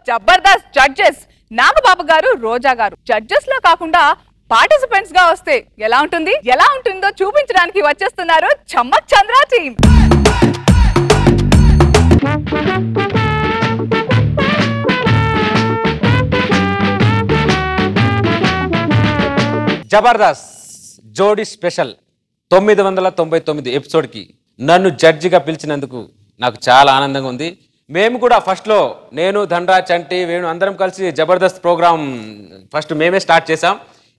Jabardasth judges Nagababu గారు, రోజా గారు judges లో కాకుండా పార్టిసిపెంట్స్ గా వస్తే ఎలా ఉంటుందో చూపించడానికి వచ్చేస్తున్నారు చమ్మక్ చంద్ర టీమ్. జబర్దస్త్ జోడీ స్పెషల్ 999 ఎపిసోడ్కి నన్ను జడ్జిగా పిలిచినందుకు నాకు చాలా ఆనందంగా ఉంది. మేము కూడా ఫస్ట్లో నేను ధనరా చంటి వేణు అందరం కలిసి జబర్దస్త్ ప్రోగ్రామ్ ఫస్ట్ మేమే స్టార్ట్ చేసాం.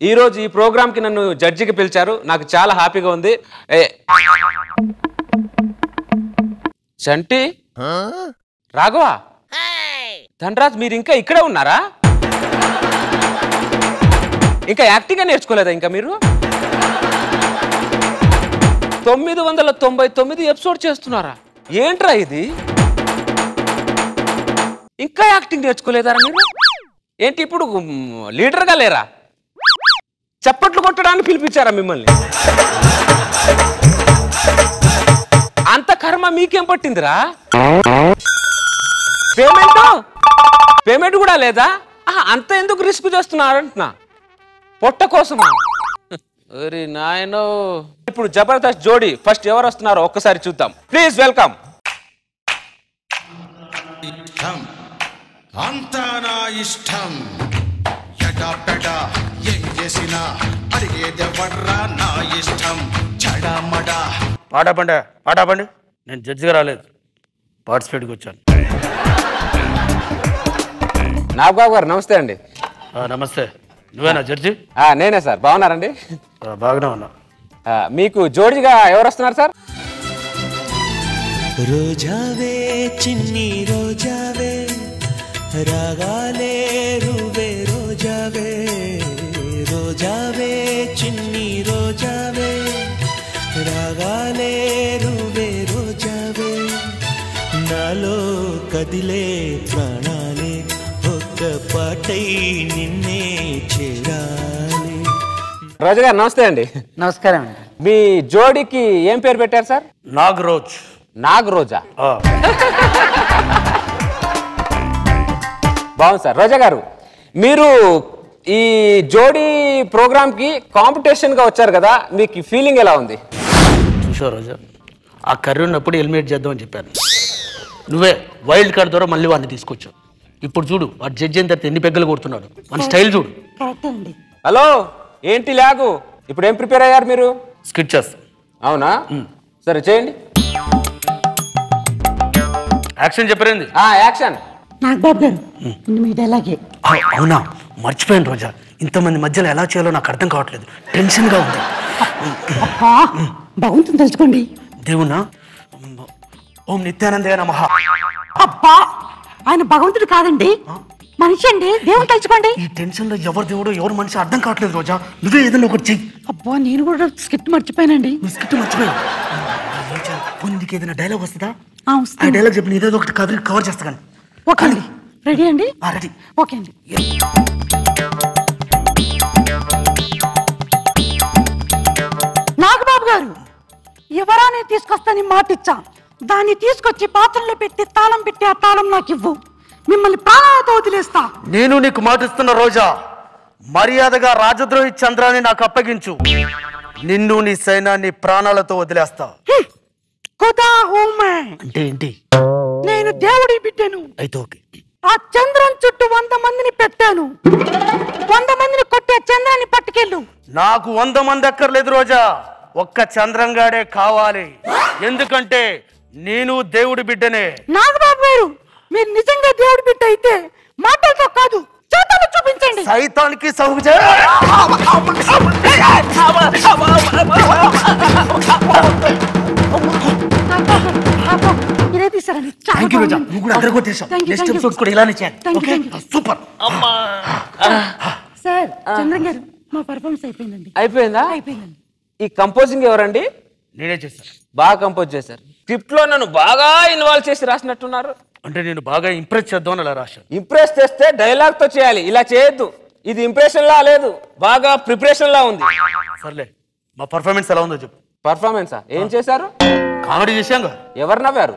ఈరోజు ఈ ప్రోగ్రామ్కి నన్ను జడ్జిగా పిలిచారు, నాకు చాలా హ్యాపీగా ఉంది. చంటి, రాఘవ, ధనరాజ్ మీరు ఇంకా ఇక్కడే ఉన్నారా? ఇంకా యాక్టింగ్ నేర్చుకోలేదా ఇంకా మీరు? 999 ఎపిసోడ్ చేస్తున్నారా? ఏంట్రా ఇది? ఇంకా యాక్టింగ్ నేర్చుకోలేదారా మీరు? ఏంటి ఇప్పుడు లీడర్గా లేరా? చప్పట్లు కొట్టడానికి పిలిపించారా మిమ్మల్ని? అంత కర్మ మీకేం పట్టిందిరా? పేమెంట్ కూడా లేదా? అంత ఎందుకు రిస్క్ చేస్తున్నారు అంటున్నా, పొట్ట కోసమా? అరే నాయనో. ఇప్పుడు జబర్దస్త్ జోడీ ఫస్ట్ ఎవరు వస్తున్నారో ఒక్కసారి చూద్దాం. Please welcome. అంతా నా ఇష్టం, ఎడపెడ ఏం చేసినా అడిగేదెవర్రా నా ఇష్టం, చడమడ. పాడపండి. నేను జడ్జిగా రాలేదు, పార్టిసిపేట్కి వచ్చాను. నాగబాబు గారు నమస్తే అండి. నమస్తే. నువ్వేనా జడ్జి? నేనే సార్. బాగున్నారండి? బాగానే ఉన్నా. మీకు జోడీగా ఎవరు వస్తున్నారు సార్? రోజావే చిన్ని రోజావే, రాగాలే రువే రోజావే, రోజావే చిన్ని రోజావే, రాగాలే రువే రోజావే, నాలో కదిలే ప్రాణాలే ఒక్క పాటై నిన్నే చేరాలి. రోజా గారు నమస్తే అండి. నమస్కారం అండి. మీ జోడీకి ఏం పేరు పెట్టారు సార్? నాగరోజా. బాగుంది సార్. రోజా గారు, మీరు ఈ జోడీ ప్రోగ్రామ్ కి కాంపిటీషన్ గా వచ్చారు కదా, మీకు ఫీలింగ్ ఎలా ఉంది? చూసావు రోజా, ఆ కర్రీ ఉన్నప్పుడు ఎలిమినేట్ చేద్దామని చెప్పాను. నువ్వే వైల్డ్ కార్డ్ ద్వారా మళ్ళీ వాడిని తీసుకొచ్చావు. ఇప్పుడు చూడు, వాడు జడ్జి అయిన తర్వాత ఎన్ని పెగ్గలు కొడుతున్నాడు. మన స్టైల్ చూడు. హలో, ఏంటి లాగు? ఇప్పుడు ఏం ప్రిపేర్ అయ్యారు మీరు? స్కిట్ చేస్తా. అవునా? సరే చేయండి. యాక్షన్ చెప్పరేంది? యాక్షన్. నాగబాబు గారు, మీ డైలాగే. అవునా, మర్చిపోయాను రోజా. ఇంతమంది మధ్యలో ఎలా చేయాలో నాకు అర్థం కావట్లేదు, టెన్షన్గా ఉంది. భగవంతుని తెలుసుకోండి. దేవునా? ఓం నిత్యానందయ నమః. అబ్బా, ఆయన భగవంతుడు కాదండి, మనిషి అండి. దేవుని తలుచుకోండి. ఈ టెన్షన్ లో ఎవరు దేవుడు ఎవరు మనిషి అర్థం కావట్లేదు రోజా. నువ్వే ఏదైనా ఒకటి చెయ్యి. అబ్బా, నేను కూడా స్క్రిప్ట్ మర్చిపోయానండి. నువ్వు స్క్రిప్ట్ మర్చిపోయావు? నీకు ఏదైనా డైలాగ్ వస్తుందా? ఆ డైలాగ్ చెప్పి ఏదో ఒకటి కవర్ చేస్తా. కానీ ఓకే అండి. రెడీ అండి? రెడీ. ఓకే అండి. నాగబాబు గారు, ఎవరానే తీసుకొస్తాని మాట ఇచ్చా. దాన్ని తీసుకొచ్చి పాత్రలో పెట్టి తాళం పెట్టి ఆ తాళం నాకు ఇవ్వు. మిమ్మల్ని ప్రాణాలతో వదిలేస్తా. నేను నీకు మాటిస్తున్న రోజా, మర్యాదగా రాజద్రోహి చంద్రాన్ని నాకు అప్పగించు. నిన్ను నీ సైన్యాన్ని ప్రాణాలతో వదిలేస్తా. అంటే ఏంటి? నేను దేవుడి బిడ్డను. అయితే ఓకే. ఆ చంద్రం చుట్టూ 100 మందిని పెట్టాను. 100 మందిని కొట్టే చంద్రాన్ని పట్టుకెళ్ళు. నాకు 100 మంది అక్కర్లేదు రోజా, ఒక్క చంద్రంగాడే కావాలి. ఎందుకంటే నేను దేవుడి బిడ్డనే. నాగబాబు గారు, మీరు నిజంగా దేవుడి బిడ్డ అయితే మాటలతో కాదు, చేతలు చూపించండి. సైతానికి సౌగు ఇదే తీసారండి. సూపర్. సార్, చంద్రం గారు, మా పర్ఫార్మెన్స్ అయిపోయిందండి. అయిపోయిందా? అయిపోయిందండి. ఈ కంపోజింగ్ ఎవరండి? నేనే చేశాను. బాగా కంపోజ్ చేశారు. స్క్రిప్ట్ లో నన్ను బాగా ఇన్వాల్వ్ చేసి రాసినట్టున్నారు. అంటే నేను బాగా ఇంప్రెస్ చేద్దామని అలా రాశాను. ఇంప్రెస్ చేస్తే డైలాగ్ తో చేయాలి, ఇలా చేయొద్దు. ఇది ఇంప్రెషన్ లా లేదు, బాగా ప్రిపరేషన్ లా ఉంది. సర్లే, మా పర్ఫార్మెన్స్ ఎలా ఉందో చెప్పు. పర్ఫార్మెన్సా? ఏం చేశారు? కామెడీ చేశాంగా. ఎవరు నవ్వారు?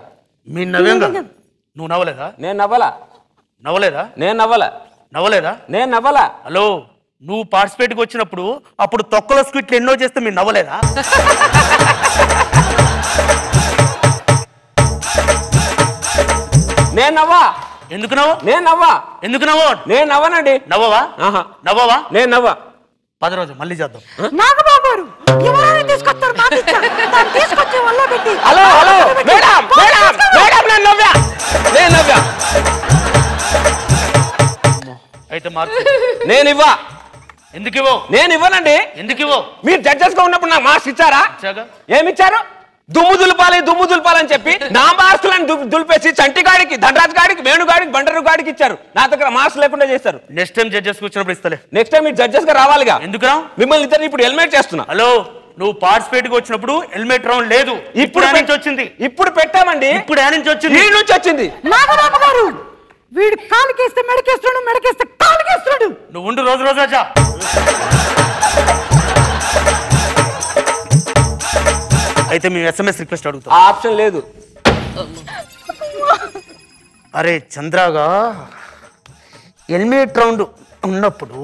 మీ నవ్యాంగా. నువ్వు నవ్వలేదా? నేను నవ్వలా. నవ్వలేదా? నేను నవ్వలా. నవ్వలేదా? నేను నవ్వలా. హలో, నువ్వు పార్టిసిపేట్కి వచ్చినప్పుడు అప్పుడు తొక్కల స్క్విట్లు ఎన్నో చేస్తే మీరు నవ్వలేదా? నేను నవ్వా. ఎందుకు నవ్వు? నేను నవ్వా. ఎందుకు నవ్వు? నేను నవ్వనండి. నవ్వవా? నవ్వవా? నేను నవ్వా. 10 రోజు మళ్ళీ చేద్దాం. నాగబాబు గారు ఎవరైనా తీసుకొస్తారు మాట ఇచ్చా. దాన్ని తీసుకొచ్చి వల్ల పెట్టి. Hello hello madam madam madam నేను నవ్వా. నేను నవ్వా. అయితే మార్క్స్ నేను ఇవ్వా. ఎందుకు ఇవ్వవు? నేను ఇవ్వనండి. ఎందుకు ఇవ్వవు? మీరు జడ్జెస్ గా ఉన్నప్పుడు నాకు మార్క్స్ ఇచ్చారా? ఏమిచ్చారు? దుమ్ము దులపాలని చెప్పి నా మార్కులను దులిపేసి చంటిగాడికి, ధనరాజ్ గాడికి, వేణుగాడికి, బండరు గాడికి ఇచ్చారు. నా దగ్గర మార్క్స్ లేకుండా చేస్తారు. నెక్స్ట్ టైం జడ్జెస్ వచ్చినప్పుడు ఇస్తలే. నెక్స్ట్ టైం మీరు జడ్జెస్ గా రావాలిగా. ఎందుకు? మిమ్మల్ని ఇద్దరు ఇప్పుడు హెల్మెట్ చేస్తున్నా. హలో, నువ్వు పార్టిసిపేట్ కి వచ్చినప్పుడు హెల్మెట్ రౌండ్ లేదు. ఇప్పుడు నుంచి వచ్చింది. ఇప్పుడు పెట్టామండి. ఇప్పుడు ఏ నుంచి వచ్చింది? ఈ నుంచి వచ్చింది. నాగబాబు గారు వీడు కాలుకేస్తే మెడకేస్తున్నాడు, మెడకేస్తే కాలుకేస్తున్నాడు. నువ్వు ఉండు, రోజు రోజు వచ్చా. అయితే మేము SMS రిక్వెస్ట్ అడుగుతాం. ఆ ఆప్షన్ లేదు. అరే చంద్రగా, హెల్మెట్ రౌండ్ ఉన్నప్పుడు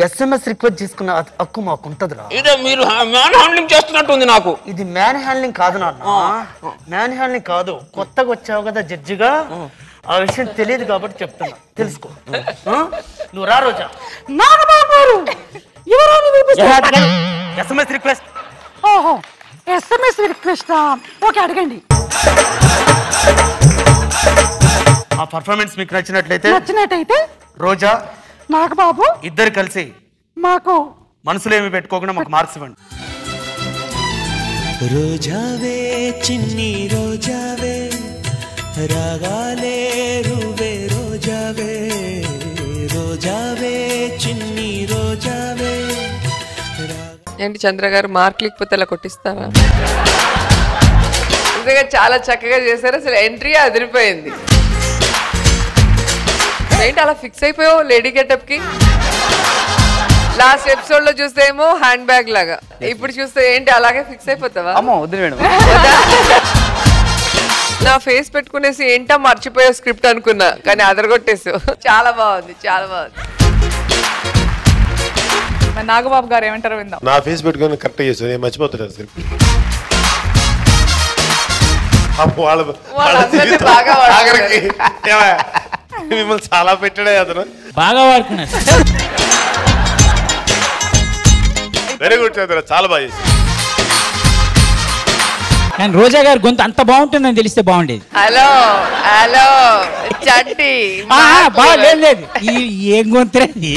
SMS రిక్వెస్ట్ చేసుకున్న హక్కు మాకు ఉంటదిరా. ఇదే మీరు మ్యాన్ హ్యాండ్లింగ్ చేస్తున్నట్టుంది నాకు. ఇది మ్యాన్ హ్యాండ్లింగ్ కాదు నాన్న, మ్యాన్ హ్యాండ్లింగ్ కాదు. కొత్తగా వచ్చావు కదా జడ్జిగా, ఆ విషయం తెలియదు కాబట్టి చెప్తున్నా, తెలుసుకో. నువ్వు రా రోజా. నాగబాబు గారు ఎవరైనా SMS రిక్వెస్ట్. ఓహో, SMS రిక్వెస్ట్. ఓకే, అడగండి. ఆ పర్ఫార్మెన్స్ మీకు నచ్చినట్లయితే రోజా, నాగబాబు ఇద్దరు కలిసి మాకు మనసులో ఏమి పెట్టుకోకుండా మాకు మార్క్స్ ఇవ్వండి. రోజావే చిన్ని రోజావే, రాగాలే రువే రోజావే, రోజావే చిన్ని రోజావే. ఏంటి చంద్ర గారు, మార్క్ లేకపోతే అలా కొట్టిస్తారా? నిజంగా చాలా చక్కగా చేశారు. అసలు ఎంట్రీ అదిరిపోయింది. ఏంటి అలా ఫిక్స్ అయిపోయావు లేడీ గెటప్ కి? లాస్ట్ ఎపిసోడ్ లో చూస్తే ఏమో హ్యాండ్ బ్యాగ్ లాగా, ఇప్పుడు చూస్తే ఏంటి అలాగే ఫిక్స్ అయిపోతావా? నా ఫేస్ పెట్టుకునేసి ఏంటా మర్చిపోయావు స్క్రిప్ట్ అనుకున్నా, కానీ అదరగొట్టేసావు. చాలా బాగుంది, చాలా బాగుంది. నాగబాబు గారు ఏమంటారో విందాం. నా ఫేస్ పెట్టుకొని కరెక్ట్ చేస్తాను, నేను మర్చిపోతున్నాను స్క్రిప్ట్. మిమ్మల్ని చాలా పెట్టాడే అతను, బాగా వాడుకున్నాడు. వెరీ గుడ్ చంద్ర, చాలా బాగా చేసి. కానీ రోజా గారు గొంతు అంత బాగుంటుందని తెలిస్తే బాగుండేది. హలో హలో చంటి బాగా లేదు, ఏం గొంతురేది.